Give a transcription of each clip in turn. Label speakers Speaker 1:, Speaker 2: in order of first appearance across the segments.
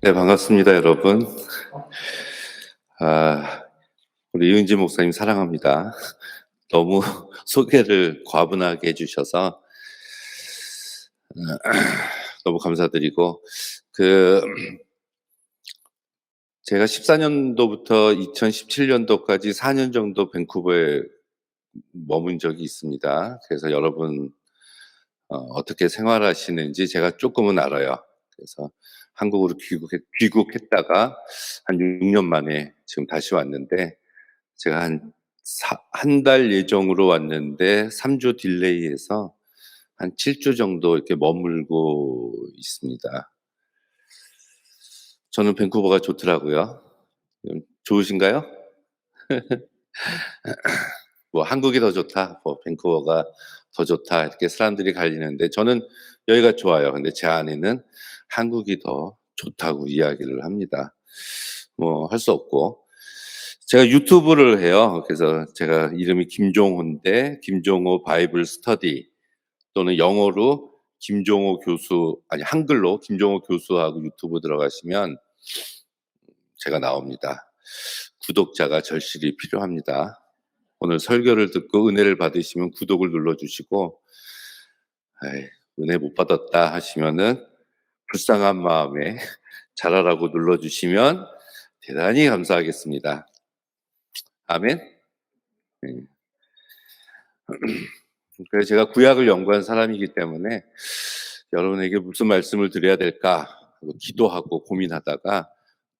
Speaker 1: 네, 반갑습니다, 여러분. 아, 우리 이은지 목사님 사랑합니다. 너무 소개를 과분하게 해주셔서 너무 감사드리고, 그, 제가 14년도부터 2017년도까지 4년 정도 밴쿠버에 머문 적이 있습니다. 그래서 여러분, 어떻게 생활하시는지 제가 조금은 알아요. 그래서 한국으로 귀국했다가 한 6년 만에 지금 다시 왔는데, 제가 한 달 예정으로 왔는데 3주 딜레이해서 한 7주 정도 이렇게 머물고 있습니다. 저는 밴쿠버가 좋더라고요. 좋으신가요? 뭐 "한국이 더 좋다." 뭐 "밴쿠버가 더 좋다." 이렇게 사람들이 갈리는데 저는 여기가 좋아요. 근데 제 아내는 한국이 더 좋다고 이야기를 합니다. 뭐 할 수 없고. 제가 유튜브를 해요. 그래서 제가 이름이 김종호인데 김종호 바이블 스터디, 또는 영어로 김종호 교수, 아니 한글로 김종호 교수하고 유튜브 들어가시면 제가 나옵니다. 구독자가 절실히 필요합니다. 오늘 설교를 듣고 은혜를 받으시면 구독을 눌러 주시고, 에이, 은혜 못 받았다 하시면은 불쌍한 마음에 잘하라고 눌러 주시면 대단히 감사하겠습니다. 아멘. 네. 그래서 제가 구약을 연구한 사람이기 때문에 여러분에게 무슨 말씀을 드려야 될까 하고 기도하고 고민하다가,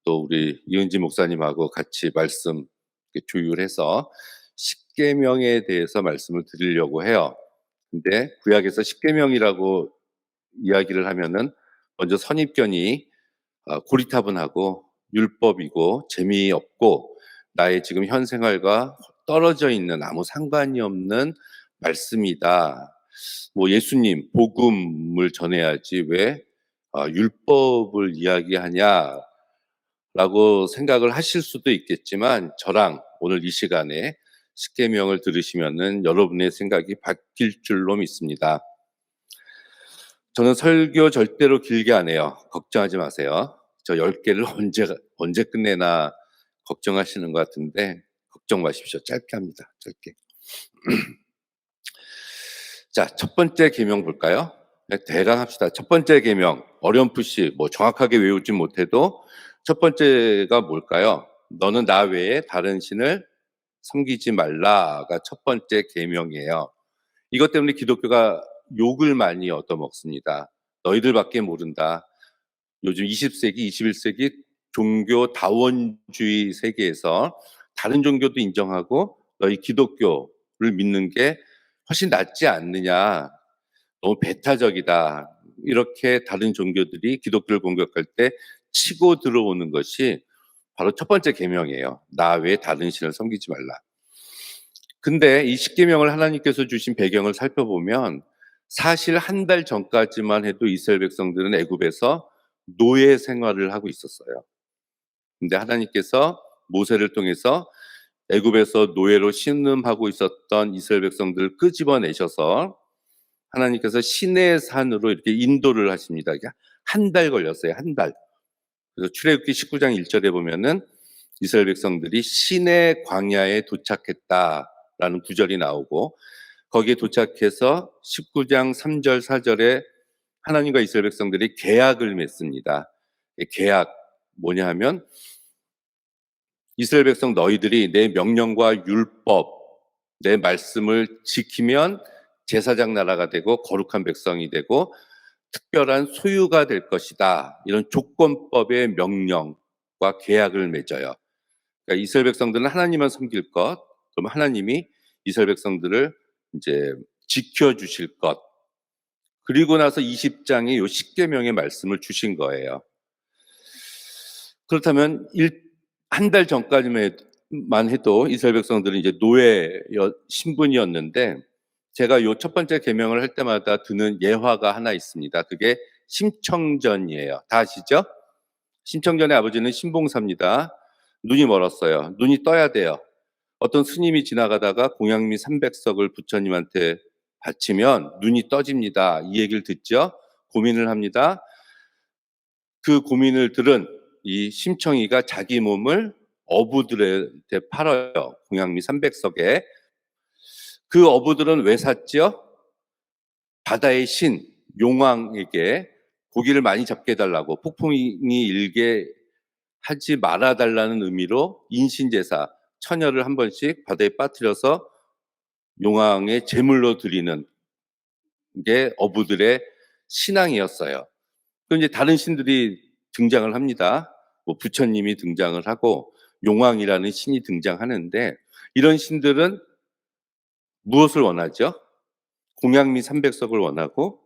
Speaker 1: 또 우리 이은지 목사님하고 같이 말씀 이렇게 조율해서 십계명에 대해서 말씀을 드리려고 해요. 근데 구약에서 십계명이라고 이야기를 하면은 먼저 선입견이 고리타분하고 율법이고 재미없고 나의 지금 현 생활과 떨어져 있는, 아무 상관이 없는 말씀이다. 뭐 예수님 복음을 전해야지 왜 율법을 이야기하냐라고 생각을 하실 수도 있겠지만, 저랑 오늘 이 시간에 십계명을 들으시면은 여러분의 생각이 바뀔 줄로 믿습니다. 저는 설교 절대로 길게 안 해요. 걱정하지 마세요. 저 10개를 언제 끝내나 걱정하시는 것 같은데 걱정 마십시오. 짧게 합니다. 짧게. 자, 첫 번째 계명 볼까요? 네, 대강 합시다. 첫 번째 계명 어렴풋이 뭐 정확하게 외우진 못해도 첫 번째가 뭘까요? 너는 나 외에 다른 신을 섬기지 말라가 첫 번째 계명이에요. 이것 때문에 기독교가 욕을 많이 얻어먹습니다. 너희들밖에 모른다. 요즘 20세기, 21세기 종교 다원주의 세계에서 다른 종교도 인정하고 너희 기독교를 믿는 게 훨씬 낫지 않느냐, 너무 배타적이다, 이렇게 다른 종교들이 기독교를 공격할 때 치고 들어오는 것이 바로 첫 번째 계명이에요. 나 외에 다른 신을 섬기지 말라. 근데 이 십계명을 하나님께서 주신 배경을 살펴보면 사실 한 달 전까지만 해도 이스라엘 백성들은 애굽에서 노예 생활을 하고 있었어요. 근데 하나님께서 모세를 통해서 애굽에서 노예로 신음하고 있었던 이스라엘 백성들을 끄집어내셔서 하나님께서 시내 산으로 이렇게 인도를 하십니다. 한 달 걸렸어요. 한 달. 그래서 출애굽기 19장 1절에 보면은 이스라엘 백성들이 시내 광야에 도착했다라는 구절이 나오고, 거기에 도착해서 19장 3절 4절에 하나님과 이스라엘 백성들이 계약을 맺습니다. 계약 뭐냐 하면, 이스라엘 백성 너희들이 내 명령과 율법, 내 말씀을 지키면 제사장 나라가 되고 거룩한 백성이 되고 특별한 소유가 될 것이다. 이런 조건법의 명령과 계약을 맺어요. 그러니까 이스라엘 백성들은 하나님만 섬길 것, 그럼 하나님이 이스라엘 백성들을 이제 지켜주실 것. 그리고 나서 20장에 요 십계명의 말씀을 주신 거예요. 그렇다면 한 달 전까지만 해도 이스라엘 백성들은 이제 노예 신분이었는데, 제가 요 첫 번째 계명을 할 때마다 드는 예화가 하나 있습니다. 그게 심청전이에요. 다 아시죠? 심청전의 아버지는 신봉사입니다. 눈이 멀었어요. 눈이 떠야 돼요. 어떤 스님이 지나가다가 공양미 300석을 부처님한테 바치면 눈이 떠집니다. 이 얘기를 듣죠? 고민을 합니다. 그 고민을 들은 이 심청이가 자기 몸을 어부들한테 팔아요. 공양미 300석에. 그 어부들은 왜 샀죠? 바다의 신 용왕에게 고기를 많이 잡게 해달라고, 폭풍이 일게 하지 말아달라는 의미로 인신제사, 처녀를 한 번씩 바다에 빠뜨려서 용왕의 제물로 드리는 게 어부들의 신앙이었어요. 그럼 이제 다른 신들이 등장을 합니다. 뭐 부처님이 등장을 하고 용왕이라는 신이 등장하는데, 이런 신들은 무엇을 원하죠? 공양미 300석을 원하고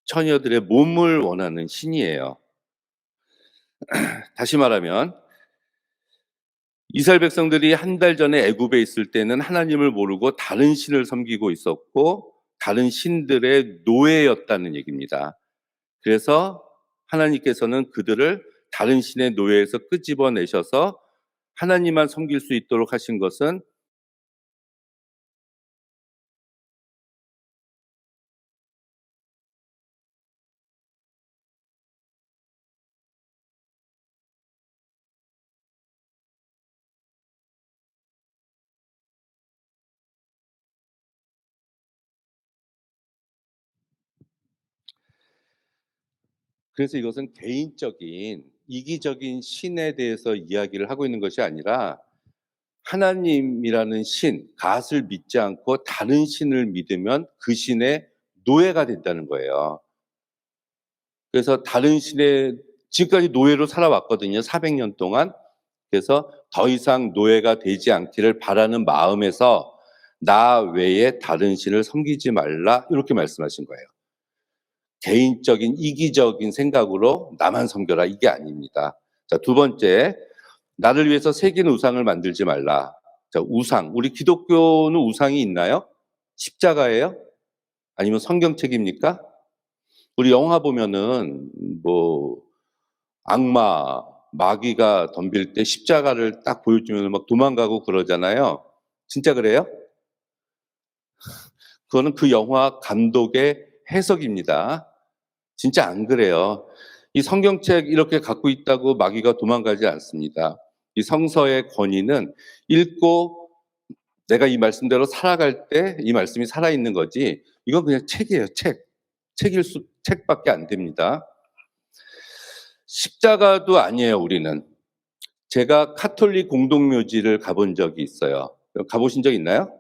Speaker 1: 처녀들의 몸을 원하는 신이에요. 다시 말하면 이스라엘 백성들이 한 달 전에 애굽에 있을 때는 하나님을 모르고 다른 신을 섬기고 있었고 다른 신들의 노예였다는 얘기입니다. 그래서 하나님께서는 그들을 다른 신의 노예에서 끄집어내셔서 하나님만 섬길 수 있도록 하신 것은, 그래서 이것은 개인적인 이기적인 신에 대해서 이야기를 하고 있는 것이 아니라 하나님이라는 신, 갓을 믿지 않고 다른 신을 믿으면 그 신의 노예가 된다는 거예요. 그래서 다른 신의, 지금까지 노예로 살아왔거든요. 400년 동안. 그래서 더 이상 노예가 되지 않기를 바라는 마음에서 나 외에 다른 신을 섬기지 말라, 이렇게 말씀하신 거예요. 개인적인 이기적인 생각으로 나만 섬겨라, 이게 아닙니다. 자, 두 번째, 나를 위해서 새긴 우상을 만들지 말라. 자, 우상. 우리 기독교는 우상이 있나요? 십자가예요? 아니면 성경책입니까? 우리 영화 보면은 뭐 악마, 마귀가 덤빌 때 십자가를 딱 보여주면 막 도망가고 그러잖아요. 진짜 그래요? 그거는 그 영화 감독의 해석입니다. 진짜 안 그래요. 이 성경책 이렇게 갖고 있다고 마귀가 도망가지 않습니다. 이 성서의 권위는 읽고 내가 이 말씀대로 살아갈 때 이 말씀이 살아있는 거지, 이건 그냥 책이에요. 책밖에 안 됩니다. 십자가도 아니에요, 우리는. 제가 카톨릭 공동묘지를 가본 적이 있어요. 가보신 적 있나요?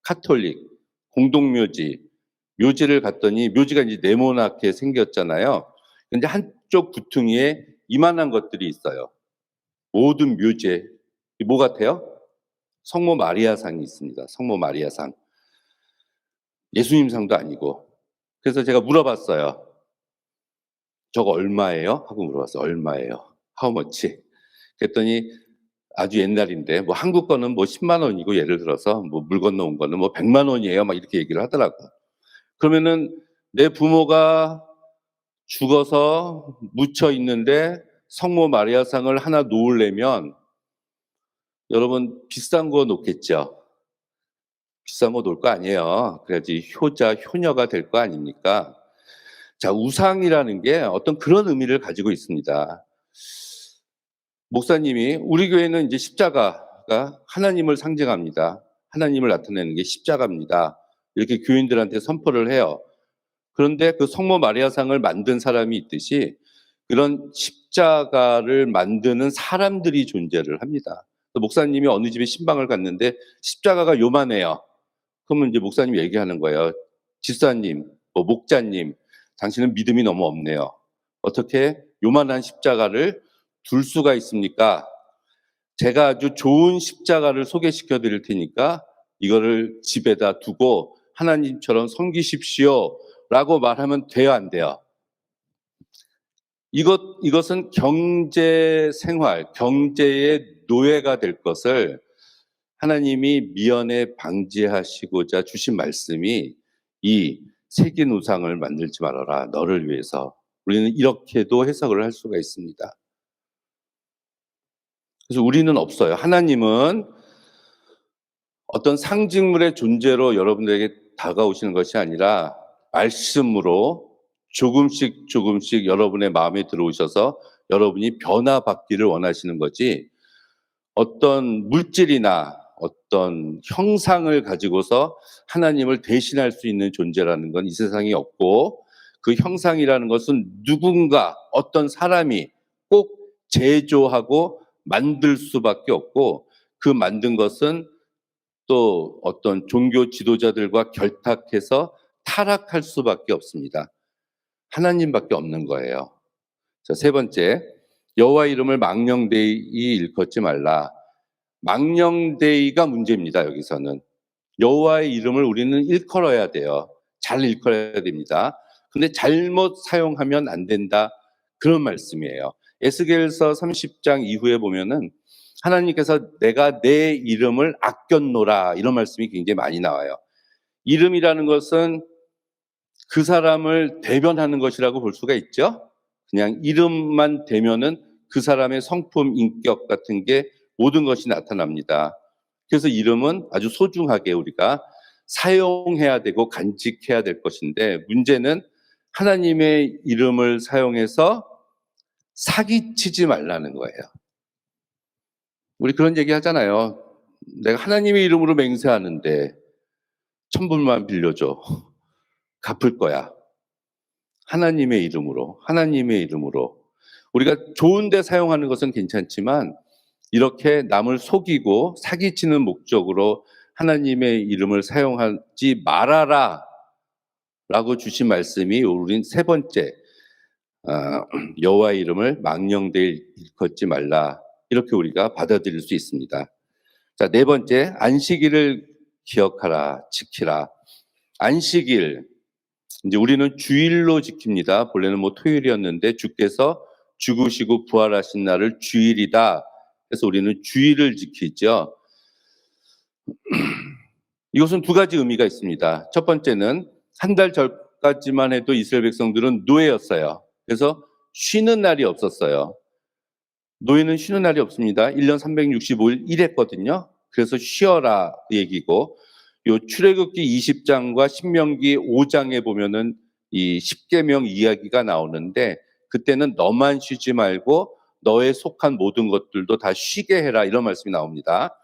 Speaker 1: 카톨릭 공동묘지, 묘지를 갔더니 묘지가 이제 네모나게 생겼잖아요. 근데 한쪽 구퉁이에 이만한 것들이 있어요. 모든 묘지에. 뭐 같아요? 성모 마리아상이 있습니다. 성모 마리아상. 예수님 상도 아니고. 그래서 제가 물어봤어요. 저거 얼마예요? 하고 물어봤어요. 얼마예요? How much? 그랬더니 아주 옛날인데 뭐 한국 거는 뭐 10만 원이고, 예를 들어서 뭐 물 건너온 거는 뭐 100만 원이에요. 막 이렇게 얘기를 하더라고. 그러면은 내 부모가 죽어서 묻혀 있는데 성모 마리아상을 하나 놓으려면 여러분 비싼 거 놓겠죠. 비싼 거 놓을 거 아니에요. 그래야지 효자, 효녀가 될 거 아닙니까? 자, 우상이라는 게 어떤 그런 의미를 가지고 있습니다. 목사님이 우리 교회는 이제 십자가가 하나님을 상징합니다. 하나님을 나타내는 게 십자가입니다. 이렇게 교인들한테 선포를 해요. 그런데 그 성모 마리아상을 만든 사람이 있듯이 그런 십자가를 만드는 사람들이 존재를 합니다. 목사님이 어느 집에 신방을 갔는데 십자가가 요만해요. 그러면 이제 목사님이 얘기하는 거예요. 집사님, 뭐 목자님, 당신은 믿음이 너무 없네요. 어떻게 요만한 십자가를 둘 수가 있습니까? 제가 아주 좋은 십자가를 소개시켜 드릴 테니까 이거를 집에다 두고 하나님처럼 섬기십시오 라고 말하면 돼요, 안 돼요? 이것은 경제 생활, 경제의 노예가 될 것을 하나님이 미연에 방지하시고자 주신 말씀이 이 새긴 우상을 만들지 말아라, 너를 위해서. 우리는 이렇게도 해석을 할 수가 있습니다. 그래서 우리는 없어요. 하나님은 어떤 상징물의 존재로 여러분들에게 다가오시는 것이 아니라 말씀으로 조금씩 조금씩 여러분의 마음에 들어오셔서 여러분이 변화받기를 원하시는 거지, 어떤 물질이나 어떤 형상을 가지고서 하나님을 대신할 수 있는 존재라는 건 이 세상에 없고, 그 형상이라는 것은 누군가 어떤 사람이 꼭 제조하고 만들 수밖에 없고, 그 만든 것은 또 어떤 종교 지도자들과 결탁해서 타락할 수밖에 없습니다. 하나님밖에 없는 거예요. 자, 세 번째, 여호와 이름을 망령되이 일컫지 말라. 망령되이가 문제입니다. 여기서는 여호와의 이름을 우리는 일컬어야 돼요. 잘 일컬어야 됩니다. 근데 잘못 사용하면 안 된다, 그런 말씀이에요. 에스겔서 30장 이후에 보면은 하나님께서 내가 내 이름을 아꼈노라, 이런 말씀이 굉장히 많이 나와요. 이름이라는 것은 그 사람을 대변하는 것이라고 볼 수가 있죠. 그냥 이름만 되면은 그 사람의 성품, 인격 같은 게 모든 것이 나타납니다. 그래서 이름은 아주 소중하게 우리가 사용해야 되고 간직해야 될 것인데, 문제는 하나님의 이름을 사용해서 사기치지 말라는 거예요. 우리 그런 얘기 하잖아요. 내가 하나님의 이름으로 맹세하는데 1,000불만 빌려줘. 갚을 거야. 하나님의 이름으로, 하나님의 이름으로. 우리가 좋은 데 사용하는 것은 괜찮지만 이렇게 남을 속이고 사기치는 목적으로 하나님의 이름을 사용하지 말아라 라고 주신 말씀이 우린 세 번째, 여호와의 이름을 망령되이 일컫지 말라, 이렇게 우리가 받아들일 수 있습니다. 자, 네 번째, 안식일을 기억하라, 지키라. 안식일, 이제 우리는 주일로 지킵니다. 본래는 토요일이었는데 주께서 죽으시고 부활하신 날을 주일이다, 그래서 우리는 주일을 지키죠. 이것은 두 가지 의미가 있습니다. 첫 번째는 한 달 전까지만 해도 이스라엘 백성들은 노예였어요. 그래서 쉬는 날이 없었어요. 노예는 쉬는 날이 없습니다. 1년 365일 일했거든요. 그래서 쉬어라 얘기고, 요 출애굽기 20장과 신명기 5장에 보면은 이 십계명 이야기가 나오는데, 그때는 너만 쉬지 말고 너에 속한 모든 것들도 다 쉬게 해라, 이런 말씀이 나옵니다.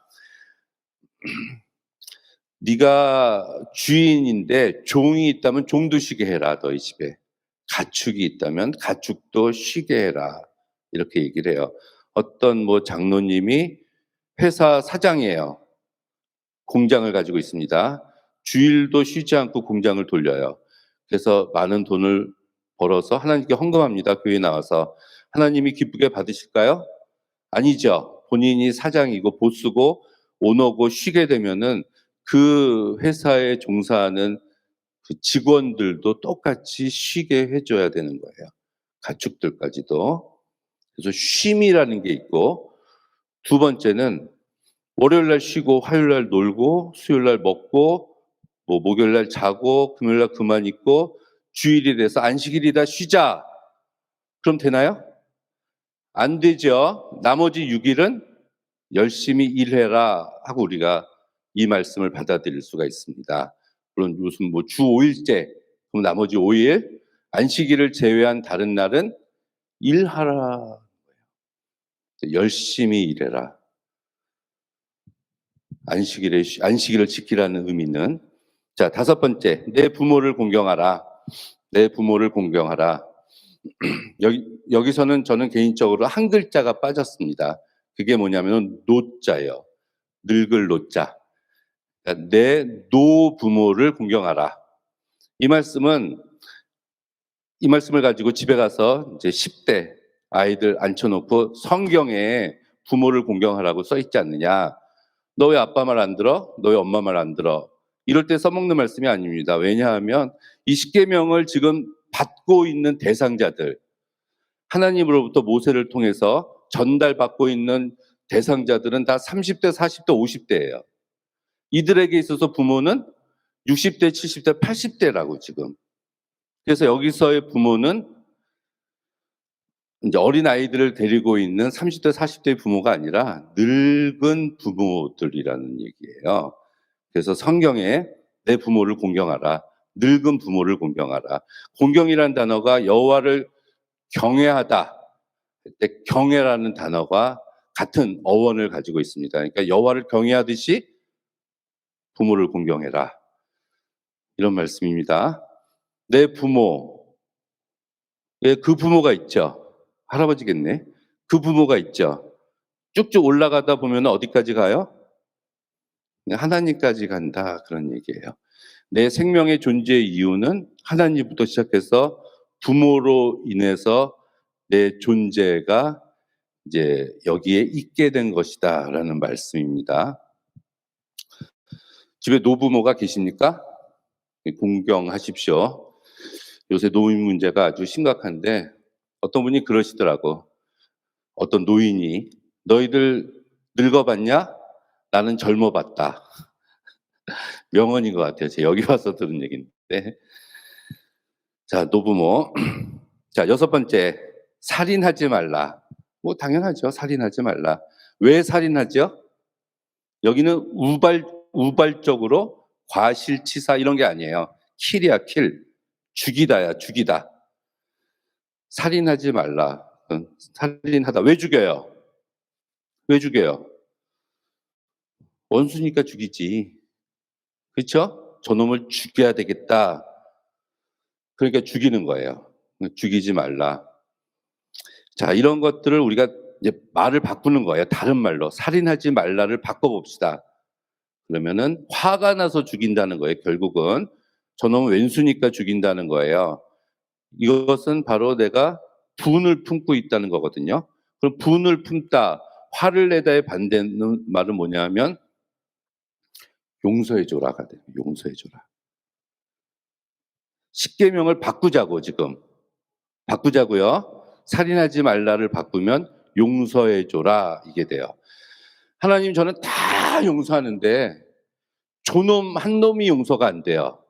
Speaker 1: 네가 주인인데 종이 있다면 종도 쉬게 해라, 너희 집에. 가축이 있다면 가축도 쉬게 해라, 이렇게 얘기를 해요. 어떤 장로님이 회사 사장이에요. 공장을 가지고 있습니다. 주일도 쉬지 않고 공장을 돌려요. 그래서 많은 돈을 벌어서 하나님께 헌금합니다. 교회에 나와서. 하나님이 기쁘게 받으실까요? 아니죠. 본인이 사장이고 보스고 오너고 쉬게 되면은 그 회사에 종사하는 그 직원들도 똑같이 쉬게 해줘야 되는 거예요. 가축들까지도. 그래서 쉼이라는 게 있고, 두 번째는 월요일 날 쉬고 화요일 날 놀고 수요일 날 먹고 목요일 날 자고 금요일 날 그만 있고 주일이 돼서 안식일이다 쉬자. 그럼 되나요? 안 되죠. 나머지 6일은 열심히 일해라 하고 우리가 이 말씀을 받아들일 수가 있습니다. 물론 무슨 주 5일째, 그럼 나머지 5일 안식일을 제외한 다른 날은 일하라. 열심히 일해라. 안식일을 지키라는 의미는. 자, 다섯 번째, 내 부모를 공경하라. 내 부모를 공경하라. 여기서는 저는 개인적으로 한 글자가 빠졌습니다. 그게 뭐냐면 노자예요. 늙을 노자. 그러니까 내 노부모를 공경하라. 이 말씀을 가지고 집에 가서 이제 10대 아이들 앉혀놓고 성경에 부모를 공경하라고 써 있지 않느냐. 너 왜 아빠 말 안 들어? 너 왜 엄마 말 안 들어? 이럴 때 써먹는 말씀이 아닙니다. 왜냐하면 이 십계명을 지금 받고 있는 대상자들, 하나님으로부터 모세를 통해서 전달받고 있는 대상자들은 다 30대, 40대, 50대예요. 이들에게 있어서 부모는 60대, 70대, 80대라고 지금. 그래서 여기서의 부모는 이제 어린 아이들을 데리고 있는 30대, 40대의 부모가 아니라 늙은 부모들이라는 얘기예요. 그래서 성경에 내 부모를 공경하라. 늙은 부모를 공경하라. 공경이라는 단어가 여호와를 경외하다. 그때 경외라는 단어가 같은 어원을 가지고 있습니다. 그러니까 여호와를 경외하듯이 부모를 공경해라. 이런 말씀입니다. 내 부모, 그 부모가 있죠. 할아버지겠네. 그 부모가 있죠. 쭉쭉 올라가다 보면 어디까지 가요? 하나님까지 간다. 그런 얘기예요. 내 생명의 존재의 이유는 하나님부터 시작해서 부모로 인해서 내 존재가 이제 여기에 있게 된 것이다라는 말씀입니다. 집에 노부모가 계십니까? 공경하십시오. 요새 노인 문제가 아주 심각한데 어떤 분이 그러시더라고. 어떤 노인이 너희들 늙어봤냐? 나는 젊어봤다. 명언인 것 같아요. 제가 여기 와서 들은 얘기인데. 자, 노부모. 자, 6번째, 살인하지 말라. 뭐 당연하죠. 살인하지 말라. 왜 살인하죠? 여기는 우발적으로 과실치사 이런 게 아니에요. 킬이야, 킬. 죽이다야, 죽이다. 살인하지 말라. 살인하다. 왜 죽여요? 왜 죽여요? 원수니까 죽이지. 그렇죠? 저놈을 죽여야 되겠다. 그러니까 죽이는 거예요. 죽이지 말라. 자, 이런 것들을 우리가 이제 말을 바꾸는 거예요. 다른 말로 살인하지 말라를 바꿔봅시다. 그러면은 화가 나서 죽인다는 거예요. 결국은 저놈은 왼수니까 죽인다는 거예요. 이것은 바로 내가 분을 품고 있다는 거거든요. 그럼 분을 품다, 화를 내다의 반대는 말은 뭐냐면 용서해줘라가 돼요. 용서해줘라. 십계명을 바꾸자고 지금. 바꾸자고요. 살인하지 말라를 바꾸면 용서해줘라 이게 돼요. 하나님 저는 다 용서하는데 저놈 한 놈이 용서가 안 돼요.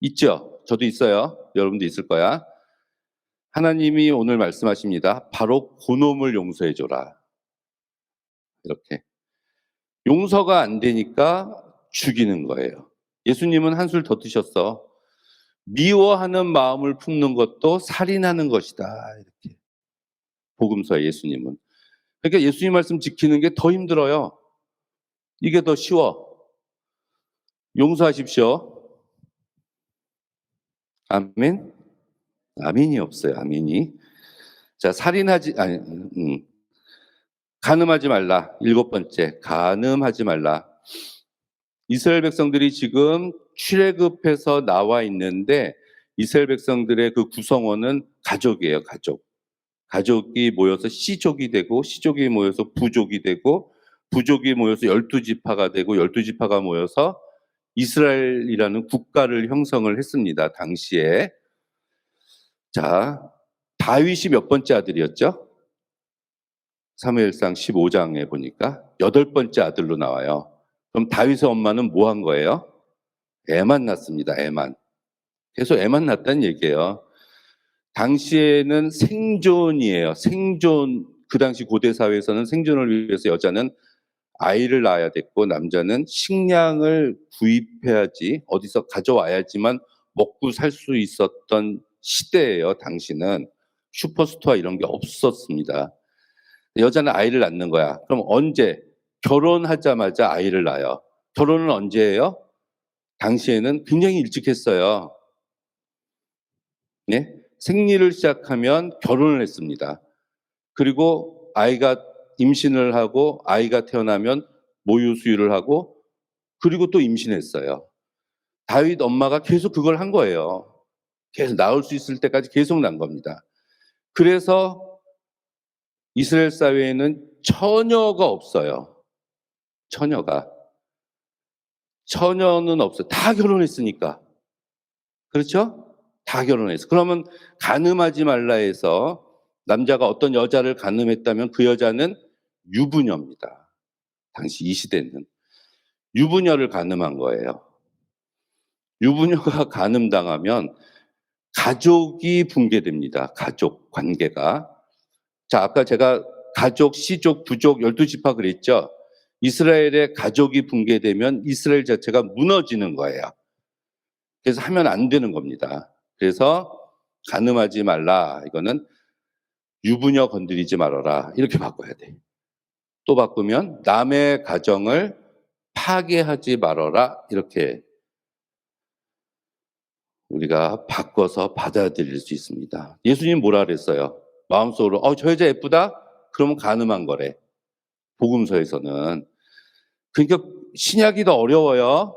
Speaker 1: 있죠? 저도 있어요. 여러분도 있을 거야. 하나님이 오늘 말씀하십니다. 바로 그놈을 용서해줘라. 이렇게. 용서가 안 되니까 죽이는 거예요. 예수님은 한술 더 드셨어. 미워하는 마음을 품는 것도 살인하는 것이다. 이렇게. 복음서에 예수님은. 그러니까 예수님 말씀 지키는 게 더 힘들어요. 이게 더 쉬워. 용서하십시오. 아멘? 아멘이 없어요. 아멘이. 자, 간음하지 말라. 7번째, 간음하지 말라. 이스라엘 백성들이 지금 출애굽해서 나와 있는데 이스라엘 백성들의 그 구성원은 가족이에요. 가족. 가족이 모여서 시족이 되고 시족이 모여서 부족이 되고 부족이 모여서 12지파가 되고 12지파가 모여서 이스라엘이라는 국가를 형성을 했습니다. 당시에. 자, 다윗이 몇 번째 아들이었죠? 사무엘상 15장에 보니까 8번째 아들로 나와요. 그럼 다윗의 엄마는 뭐 한 거예요? 애만 낳습니다. 애만. 계속 애만 낳았다는 얘기예요. 당시에는 생존이에요. 생존. 그 당시 고대 사회에서는 생존을 위해서 여자는 아이를 낳아야 됐고 남자는 식량을 구입해야지 어디서 가져와야지만 먹고 살 수 있었던 시대예요. 당시는 슈퍼스토어 이런 게 없었습니다. 여자는 아이를 낳는 거야. 그럼 언제? 결혼하자마자 아이를 낳아요. 결혼은 언제 해요? 당시에는 굉장히 일찍 했어요. 네? 생리를 시작하면 결혼을 했습니다. 그리고 아이가 임신을 하고 아이가 태어나면 모유 수유를 하고 그리고 또 임신했어요. 다윗 엄마가 계속 그걸 한 거예요. 계속 나올 수 있을 때까지 계속 난 겁니다. 그래서 이스라엘 사회에는 처녀가 없어요. 처녀는 없어요. 다 결혼했으니까. 그렇죠? 다 결혼했어. 그러면 간음하지 말라 해서 남자가 어떤 여자를 간음했다면 그 여자는 유부녀입니다. 당시 이 시대는. 유부녀를 간음한 거예요. 유부녀가 간음당하면 가족이 붕괴됩니다. 가족 관계가. 자, 아까 제가 가족, 시족, 부족, 12지파 그랬죠? 이스라엘의 가족이 붕괴되면 이스라엘 자체가 무너지는 거예요. 그래서 하면 안 되는 겁니다. 그래서 간음하지 말라. 이거는 유부녀 건드리지 말아라. 이렇게 바꿔야 돼. 또 바꾸면 남의 가정을 파괴하지 말아라. 이렇게 우리가 바꿔서 받아들일 수 있습니다. 예수님 뭐라 그랬어요? 마음속으로 저 여자 예쁘다? 그러면 간음한 거래. 복음서에서는. 그러니까 신약이 더 어려워요.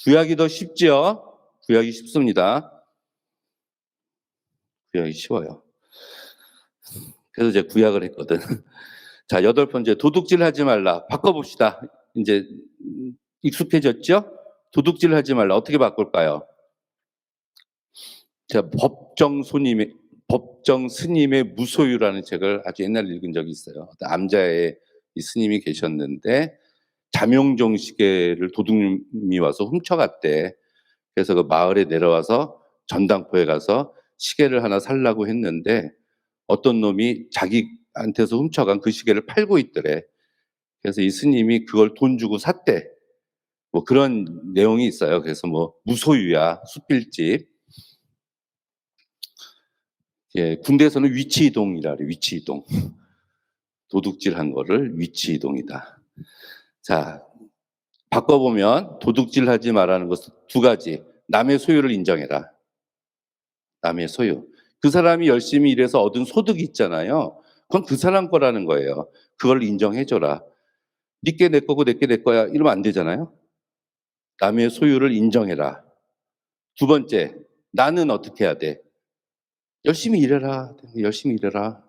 Speaker 1: 구약이 더 쉽지요. 구약이 쉽습니다. 구약이 쉬워요. 그래서 이제 구약을 했거든. 자, 8번째, 도둑질 하지 말라. 바꿔봅시다. 이제 익숙해졌죠? 도둑질 하지 말라. 어떻게 바꿀까요? 제가 법정 스님의 무소유라는 책을 아주 옛날에 읽은 적이 있어요. 어떤 암자의 이 스님이 계셨는데 자명종 시계를 도둑님이 와서 훔쳐갔대. 그래서 그 마을에 내려와서 전당포에 가서 시계를 하나 살라고 했는데 어떤 놈이 자기한테서 훔쳐간 그 시계를 팔고 있더래. 그래서 이 스님이 그걸 돈 주고 샀대. 뭐 그런 내용이 있어요. 그래서 뭐 무소유야, 숯빌집. 예, 군대에서는 위치이동이라 그래. 위치이동. 도둑질한 거를 위치이동이다. 자, 바꿔보면 도둑질하지 말라는 것은 두 가지. 남의 소유를 인정해라. 남의 소유. 그 사람이 열심히 일해서 얻은 소득이 있잖아요. 그건 그 사람 거라는 거예요. 그걸 인정해줘라. 니께 내 거고 내게 내 거야. 이러면 안 되잖아요. 남의 소유를 인정해라. 두 번째, 나는 어떻게 해야 돼? 열심히 일해라. 열심히 일해라.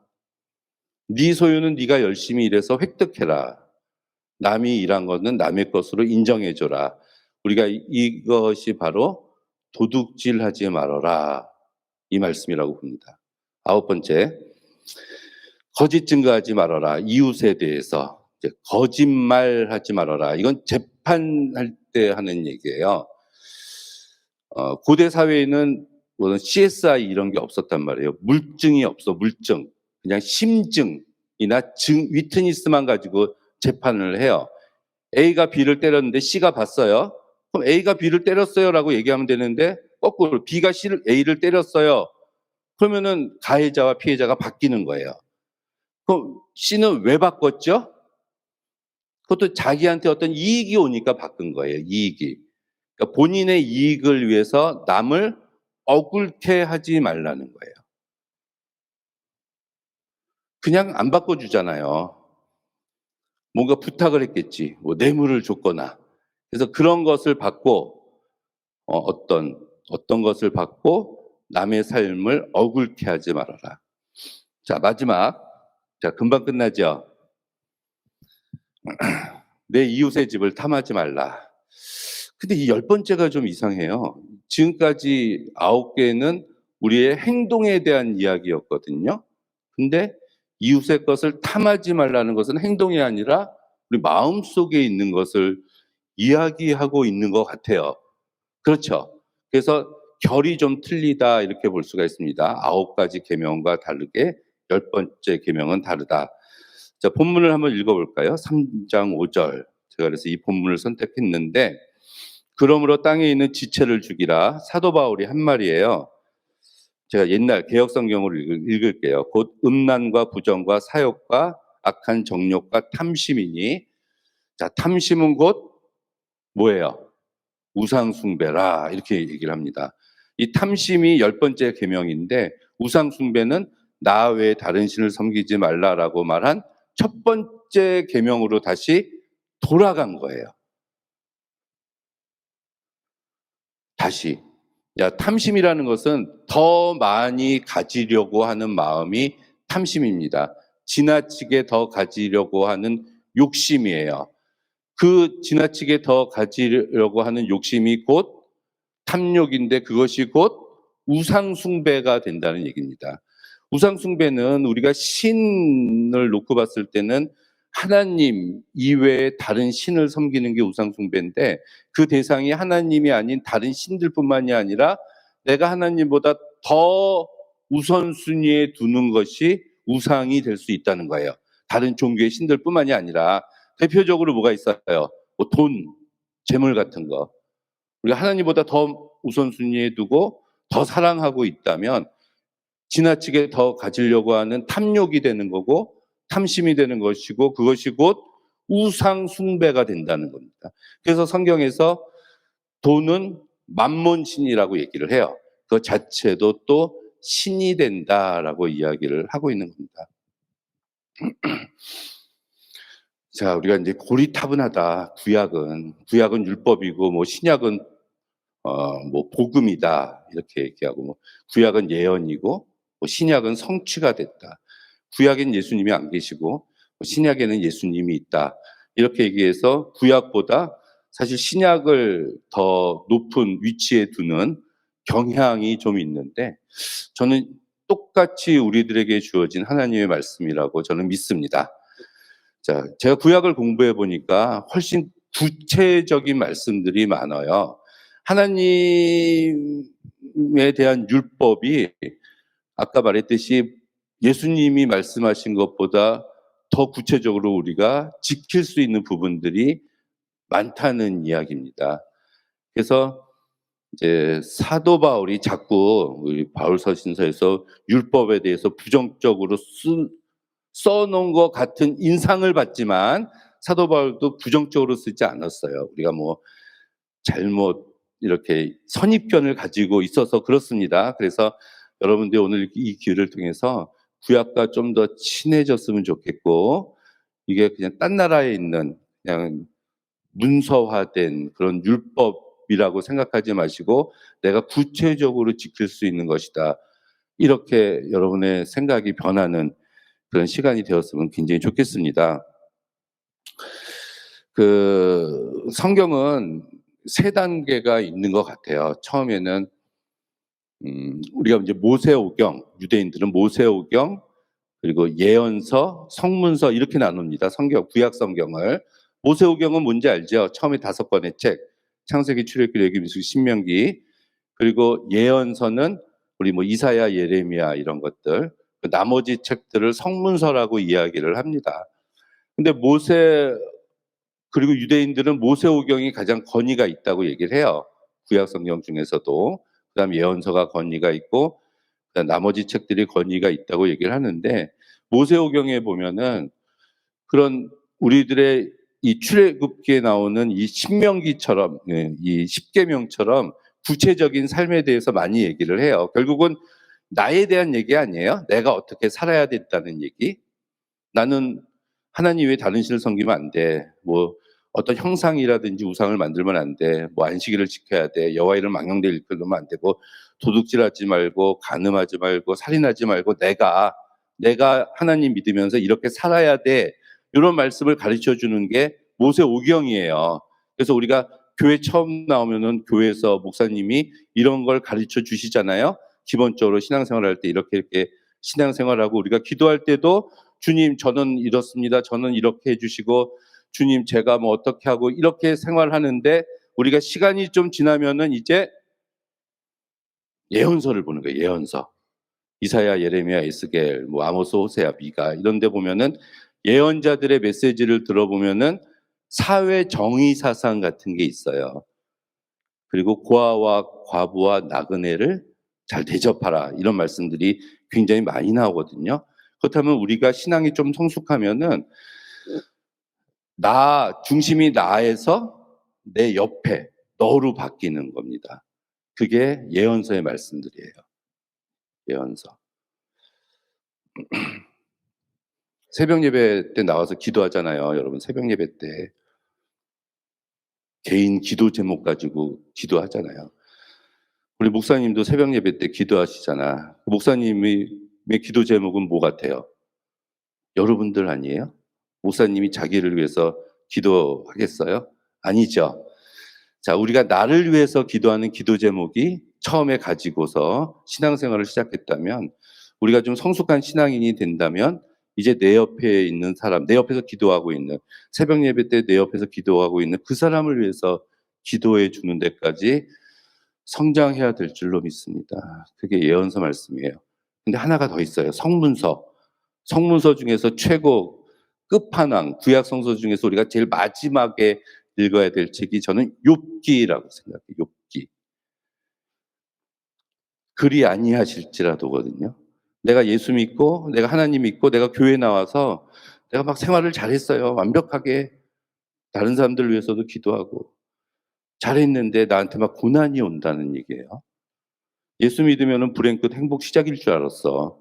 Speaker 1: 네 소유는 네가 열심히 일해서 획득해라. 남이 일한 거는 남의 것으로 인정해줘라. 우리가 이것이 바로 도둑질하지 말아라. 이 말씀이라고 봅니다. 9번째, 거짓 증거하지 말아라. 이웃에 대해서 거짓말하지 말아라. 이건 재판할 때 하는 얘기예요. 고대 사회에는 CSI 이런 게 없었단 말이에요. 물증이 없어, 물증. 그냥 심증이나 위트니스만 가지고 재판을 해요. A가 B를 때렸는데 C가 봤어요. 그럼 A가 B를 때렸어요라고 얘기하면 되는데 거꾸로 B가 A를 때렸어요. 그러면은 가해자와 피해자가 바뀌는 거예요. 그럼 C는 왜 바꿨죠? 그것도 자기한테 어떤 이익이 오니까 바꾼 거예요. 이익이. 그러니까 본인의 이익을 위해서 남을 억울케 하지 말라는 거예요. 그냥 안 바꿔주잖아요. 뭔가 부탁을 했겠지. 뭐 뇌물을 줬거나. 그래서 그런 것을 받고 어떤 것을 받고 남의 삶을 억울케 하지 말아라. 자, 마지막. 자, 금방 끝나죠. 내 이웃의 집을 탐하지 말라. 근데 이 10번째가 좀 이상해요. 지금까지 9개는 우리의 행동에 대한 이야기였거든요. 근데 이웃의 것을 탐하지 말라는 것은 행동이 아니라 우리 마음속에 있는 것을 이야기하고 있는 것 같아요. 그렇죠. 그래서 결이 좀 틀리다 이렇게 볼 수가 있습니다. 9가지 계명과 다르게 10번째 계명은 다르다. 자, 본문을 한번 읽어볼까요? 3장 5절. 제가 그래서 이 본문을 선택했는데, 그러므로 땅에 있는 지체를 죽이라. 사도 바울이 한 말이에요. 제가 옛날 개역성경으로 읽을게요. 곧 음란과 부정과 사욕과 악한 정욕과 탐심이니. 자, 탐심은 곧 뭐예요? 우상숭배라. 이렇게 얘기를 합니다. 이 탐심이 10번째 계명인데 우상숭배는 나 외에 다른 신을 섬기지 말라라고 말한 첫 번째 계명으로 다시 돌아간 거예요. 다시. 탐심이라는 것은 더 많이 가지려고 하는 마음이 탐심입니다. 지나치게 더 가지려고 하는 욕심이에요. 그 지나치게 더 가지려고 하는 욕심이 곧 탐욕인데 그것이 곧 우상숭배가 된다는 얘기입니다. 우상숭배는 우리가 신을 놓고 봤을 때는 하나님 이외에 다른 신을 섬기는 게 우상숭배인데 그 대상이 하나님이 아닌 다른 신들뿐만이 아니라 내가 하나님보다 더 우선순위에 두는 것이 우상이 될 수 있다는 거예요. 다른 종교의 신들뿐만이 아니라 대표적으로 뭐가 있어요? 뭐 돈, 재물 같은 거. 우리가 하나님보다 더 우선순위에 두고 더 사랑하고 있다면 지나치게 더 가지려고 하는 탐욕이 되는 거고 탐심이 되는 것이고 그것이 곧 우상 숭배가 된다는 겁니다. 그래서 성경에서 돈은 만몬신이라고 얘기를 해요. 그 자체도 또 신이 된다라고 이야기를 하고 있는 겁니다. 자, 우리가 이제 고리타분하다. 구약은 율법이고 뭐 신약은 뭐 복음이다 이렇게 얘기하고 뭐 구약은 예언이고 뭐 신약은 성취가 됐다. 구약엔 예수님이 안 계시고 뭐 신약에는 예수님이 있다. 이렇게 얘기해서 구약보다 사실 신약을 더 높은 위치에 두는 경향이 좀 있는데 저는 똑같이 우리들에게 주어진 하나님의 말씀이라고 저는 믿습니다. 자, 제가 구약을 공부해 보니까 훨씬 구체적인 말씀들이 많아요. 하나님에 대한 율법이 아까 말했듯이 예수님이 말씀하신 것보다 더 구체적으로 우리가 지킬 수 있는 부분들이 많다는 이야기입니다. 그래서 이제 사도 바울이 자꾸 우리 바울서신서에서 율법에 대해서 부정적으로 써놓은 것 같은 인상을 받지만 사도 바울도 부정적으로 쓰지 않았어요. 우리가 뭐 잘못 이렇게 선입견을 가지고 있어서 그렇습니다. 그래서 여러분들이 오늘 이 기회를 통해서 구약과 좀 더 친해졌으면 좋겠고 이게 그냥 딴 나라에 있는 그냥 문서화된 그런 율법이라고 생각하지 마시고 내가 구체적으로 지킬 수 있는 것이다. 이렇게 여러분의 생각이 변하는 그런 시간이 되었으면 굉장히 좋겠습니다. 그 성경은 세 단계가 있는 것 같아요. 처음에는 우리가 이제 모세오경, 유대인들은 모세오경, 그리고 예언서, 성문서 이렇게 나눕니다. 성경, 구약 성경을. 모세오경은 뭔지 알죠? 처음에 5권의 책, 창세기, 출애굽기, 레위기, 신명기. 그리고 예언서는 우리 뭐 이사야, 예레미야 이런 것들. 나머지 책들을 성문서라고 이야기를 합니다. 근데 그리고 유대인들은 모세오경이 가장 권위가 있다고 얘기를 해요. 구약 성경 중에서도. 그다음 예언서가 권위가 있고 그다음 나머지 책들이 권위가 있다고 얘기를 하는데 모세오경에 보면은 그런 우리들의 이 출애굽기에 나오는 이 신명기처럼 이 십계명처럼 구체적인 삶에 대해서 많이 얘기를 해요. 결국은 나에 대한 얘기 아니에요. 내가 어떻게 살아야 된다는 얘기. 나는 하나님 외에 다른 신을 섬기면 안 돼. 뭐 어떤 형상이라든지 우상을 만들면 안 돼. 뭐 안식일을 지켜야 돼. 여호와 이름 망령되 일컬으면 안 되고 도둑질하지 말고 간음하지 말고 살인하지 말고 내가 하나님 믿으면서 이렇게 살아야 돼. 이런 말씀을 가르쳐 주는 게 모세오경이에요. 그래서 우리가 교회 처음 나오면은 교회에서 목사님이 이런 걸 가르쳐 주시잖아요. 기본적으로 신앙생활 할 때 이렇게 신앙생활하고 우리가 기도할 때도 주님 저는 이렇습니다. 저는 이렇게 해주시고 주님 제가 뭐 어떻게 하고 이렇게 생활하는데 우리가 시간이 좀 지나면은 이제 예언서를 보는 거예요. 예언서. 이사야, 예레미야, 에스겔, 뭐 아모스, 호세아, 미가 이런 데 보면은 예언자들의 메시지를 들어보면은 사회 정의 사상 같은 게 있어요. 그리고 고아와 과부와 나그네를 잘 대접하라. 이런 말씀들이 굉장히 많이 나오거든요. 그렇다면 우리가 신앙이 좀 성숙하면은 중심이 나에서 내 옆에 너로 바뀌는 겁니다. 그게 예언서의 말씀들이에요. 예언서. 새벽 예배 때 나와서 기도하잖아요. 여러분 새벽 예배 때 개인 기도 제목 가지고 기도하잖아요. 우리 목사님도 새벽 예배 때 기도하시잖아. 목사님의 기도 제목은 뭐 같아요? 여러분들 아니에요? 목사님이 자기를 위해서 기도하겠어요? 아니죠. 자, 우리가 나를 위해서 기도하는 기도 제목이 처음에 가지고서 신앙생활을 시작했다면 우리가 좀 성숙한 신앙인이 된다면 이제 내 옆에 있는 사람, 내 옆에서 기도하고 있는 새벽 예배 때 내 옆에서 기도하고 있는 그 사람을 위해서 기도해 주는 데까지 성장해야 될 줄로 믿습니다. 그게 예언서 말씀이에요. 근데 하나가 더 있어요. 성문서. 성문서 중에서 최고 끝판왕 구약 성서 중에서 우리가 제일 마지막에 읽어야 될 책이 저는 욥기라고 생각해요. 욥기. 그리 아니하실지라도거든요. 내가 예수 믿고 내가 하나님 믿고 내가 교회 나와서 내가 막 생활을 잘했어요. 완벽하게 다른 사람들 위해서도 기도하고 잘했는데 나한테 막 고난이 온다는 얘기예요. 예수 믿으면은 불행 끝 행복 시작일 줄 알았어.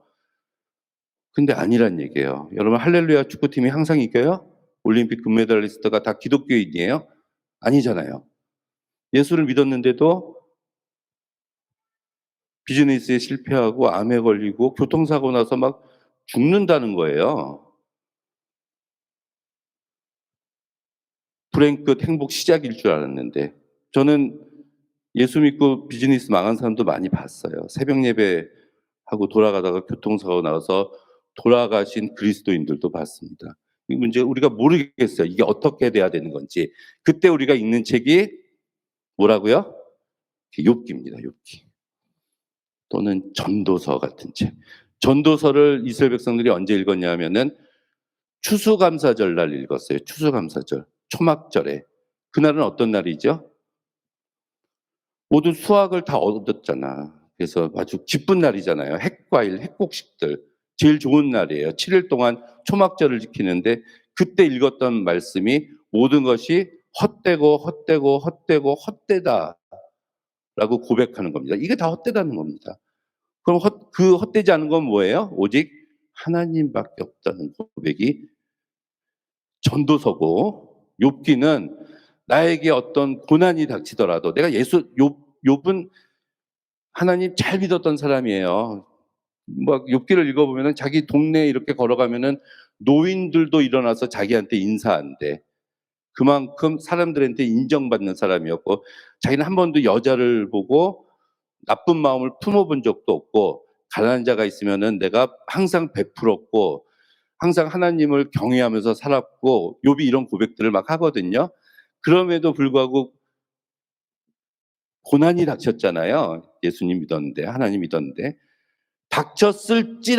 Speaker 1: 근데 아니란 얘기예요. 여러분 할렐루야 축구팀이 항상 이겨요? 올림픽 금메달리스트가 다 기독교인이에요? 아니잖아요. 예수를 믿었는데도 비즈니스에 실패하고 암에 걸리고 교통사고 나서 막 죽는다는 거예요. 불행 끝 행복 시작일 줄 알았는데 저는 예수 믿고 비즈니스 망한 사람도 많이 봤어요. 새벽 예배하고 돌아가다가 교통사고 나서 돌아가신 그리스도인들도 봤습니다. 이 문제 우리가 모르겠어요. 이게 어떻게 돼야 되는 건지. 그때 우리가 읽는 책이 뭐라고요? 욥기입니다. 욥기. 또는 전도서 같은 책. 전도서를 이스라엘 백성들이 언제 읽었냐면은 추수감사절 날 읽었어요. 추수감사절. 초막절에. 그날은 어떤 날이죠? 모두 수확을 다 얻었잖아. 그래서 아주 기쁜 날이잖아요. 핵과일, 핵곡식들. 제일 좋은 날이에요. 7일 동안 초막절을 지키는데 그때 읽었던 말씀이 모든 것이 헛되고 헛되고 헛되고 헛되다 라고 고백하는 겁니다. 이게 다 헛되다는 겁니다. 그럼 그 헛되지 않은 건 뭐예요? 오직 하나님밖에 없다는 고백이 전도서고 욥기는 나에게 어떤 고난이 닥치더라도 내가 욥은 하나님 잘 믿었던 사람이에요. 막 욥기를 읽어보면은 자기 동네에 이렇게 걸어가면은 노인들도 일어나서 자기한테 인사한대. 그만큼 사람들한테 인정받는 사람이었고 자기는 한 번도 여자를 보고 나쁜 마음을 품어본 적도 없고 가난한 자가 있으면은 내가 항상 베풀었고 항상 하나님을 경외하면서 살았고 욥이 이런 고백들을 막 하거든요. 그럼에도 불구하고 고난이 닥쳤잖아요. 예수님 믿었는데 하나님 믿었는데 닥쳤을지라도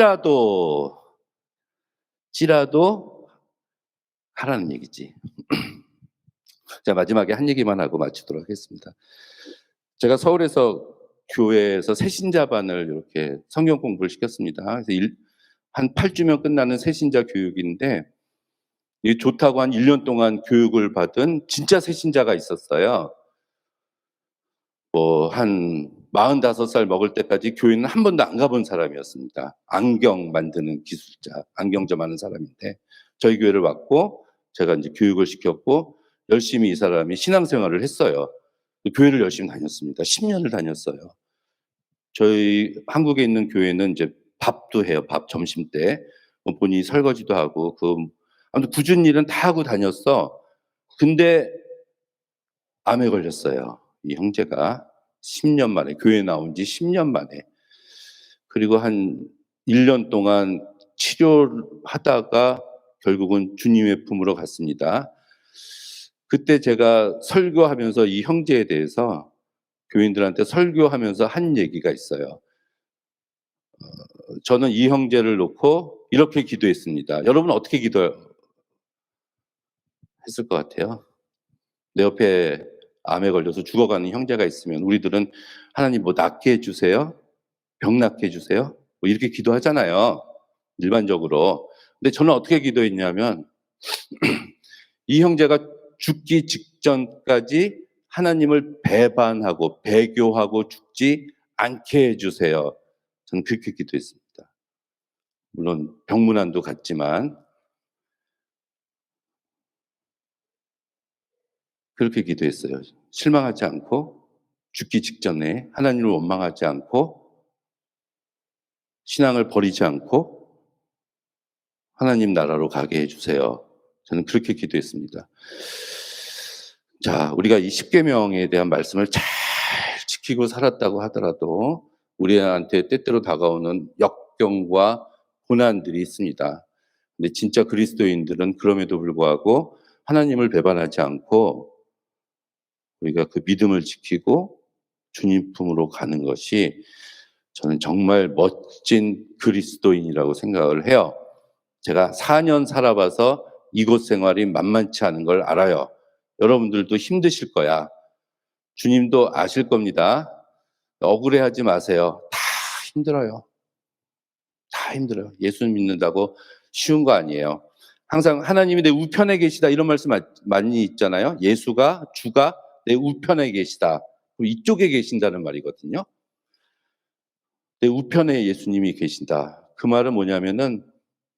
Speaker 1: 하라는 얘기지. 자, 마지막에 한 얘기만 하고 마치도록 하겠습니다. 제가 서울에서 교회에서 새신자반을 이렇게 성경 공부를 시켰습니다. 그래서 한 8주면 끝나는 새신자 교육인데 이 좋다고 한 1년 동안 교육을 받은 진짜 새신자가 있었어요. 한 45살 먹을 때까지 교회는 한 번도 안 가본 사람이었습니다. 안경 만드는 기술자, 안경점 하는 사람인데 저희 교회를 왔고 제가 이제 교육을 시켰고 열심히 이 사람이 신앙생활을 했어요. 교회를 열심히 다녔습니다. 10년을 다녔어요. 저희 한국에 있는 교회는 이제 밥도 해요. 밥 점심 때 본인이 설거지도 하고 아무튼 굳은 일은 다 하고 다녔어. 근데 암에 걸렸어요. 이 형제가 10년 만에 교회 나온 지 10년 만에. 그리고 한 1년 동안 치료하다가 결국은 주님의 품으로 갔습니다. 그때 제가 설교하면서 이 형제에 대해서 교인들한테 설교하면서 한 얘기가 있어요. 저는 이 형제를 놓고 이렇게 기도했습니다. 여러분 어떻게 기도했을 것 같아요? 내 옆에 암에 걸려서 죽어가는 형제가 있으면 우리들은 하나님 뭐 낫게 해주세요? 병 낫게 해주세요? 뭐 이렇게 기도하잖아요. 일반적으로. 근데 저는 어떻게 기도했냐면 이 형제가 죽기 직전까지 하나님을 배반하고 배교하고 죽지 않게 해주세요. 저는 그렇게 기도했습니다. 물론 병문안도 갔지만 그렇게 기도했어요. 실망하지 않고 죽기 직전에 하나님을 원망하지 않고 신앙을 버리지 않고 하나님 나라로 가게 해주세요. 저는 그렇게 기도했습니다. 자, 우리가 이 십계명에 대한 말씀을 잘 지키고 살았다고 하더라도 우리한테 때때로 다가오는 역경과 고난들이 있습니다. 근데 진짜 그리스도인들은 그럼에도 불구하고 하나님을 배반하지 않고 우리가 그 믿음을 지키고 주님 품으로 가는 것이 저는 정말 멋진 그리스도인이라고 생각을 해요. 제가 4년 살아봐서 이곳 생활이 만만치 않은 걸 알아요. 여러분들도 힘드실 거야. 주님도 아실 겁니다. 억울해하지 마세요. 다 힘들어요. 다 힘들어요. 예수 믿는다고 쉬운 거 아니에요. 항상 하나님이 내 우편에 계시다 이런 말씀 많이 있잖아요. 주가 내 우편에 계시다. 이쪽에 계신다는 말이거든요. 내 우편에 예수님이 계신다. 그 말은 뭐냐면은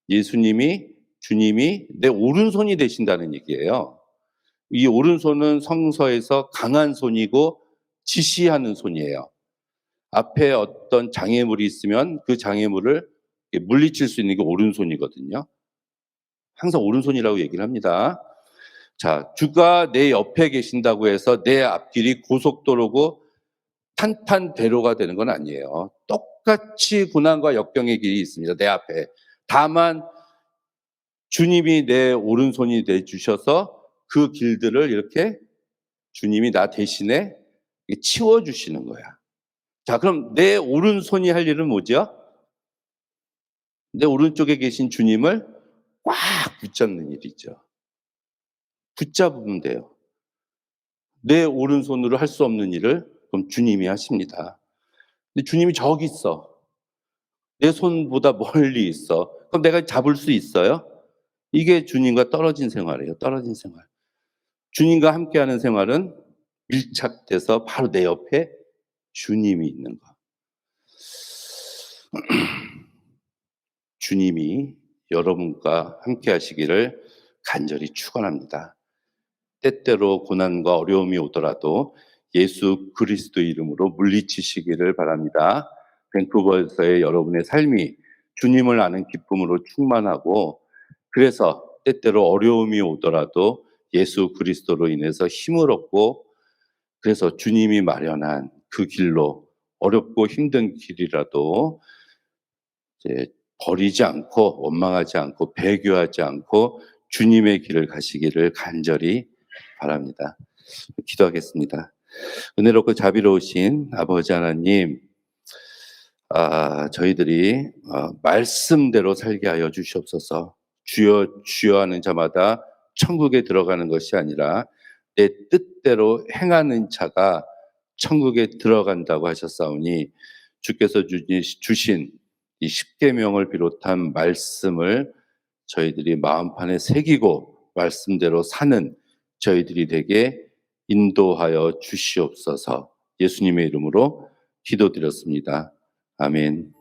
Speaker 1: 주님이 내 오른손이 되신다는 얘기예요. 이 오른손은 성서에서 강한 손이고 지시하는 손이에요. 앞에 어떤 장애물이 있으면 그 장애물을 물리칠 수 있는 게 오른손이거든요. 항상 오른손이라고 얘기를 합니다. 자, 주가 내 옆에 계신다고 해서 내 앞길이 고속도로고 탄탄대로가 되는 건 아니에요. 똑같이 고난과 역경의 길이 있습니다. 내 앞에. 다만 주님이 내 오른손이 되주셔서 그 길들을 이렇게 주님이 나 대신에 치워주시는 거야. 자, 그럼 내 오른손이 할 일은 뭐죠? 내 오른쪽에 계신 주님을 꽉 붙잡는 일이죠. 붙잡으면 돼요. 내 오른손으로 할 수 없는 일을 그럼 주님이 하십니다. 근데 주님이 저기 있어. 내 손보다 멀리 있어. 그럼 내가 잡을 수 있어요? 이게 주님과 떨어진 생활이에요. 떨어진 생활. 주님과 함께하는 생활은 밀착돼서 바로 내 옆에 주님이 있는 거. 주님이 여러분과 함께 하시기를 간절히 축원합니다. 때때로 고난과 어려움이 오더라도 예수 그리스도 이름으로 물리치시기를 바랍니다. 밴쿠버에서의 여러분의 삶이 주님을 아는 기쁨으로 충만하고, 그래서 때때로 어려움이 오더라도 예수 그리스도로 인해서 힘을 얻고, 그래서 주님이 마련한 그 길로, 어렵고 힘든 길이라도 이제 버리지 않고 원망하지 않고 배교하지 않고 주님의 길을 가시기를 간절히 바랍니다. 기도하겠습니다. 은혜롭고 자비로우신 아버지 하나님, 저희들이 말씀대로 살게 하여 주시옵소서. 주여 주여 하는 자마다 천국에 들어가는 것이 아니라 내 뜻대로 행하는 자가 천국에 들어간다고 하셨사오니, 주께서 주신 이 십계명을 비롯한 말씀을 저희들이 마음판에 새기고 말씀대로 사는 저희들이 되게 인도하여 주시옵소서. 예수님의 이름으로 기도드렸습니다. 아멘.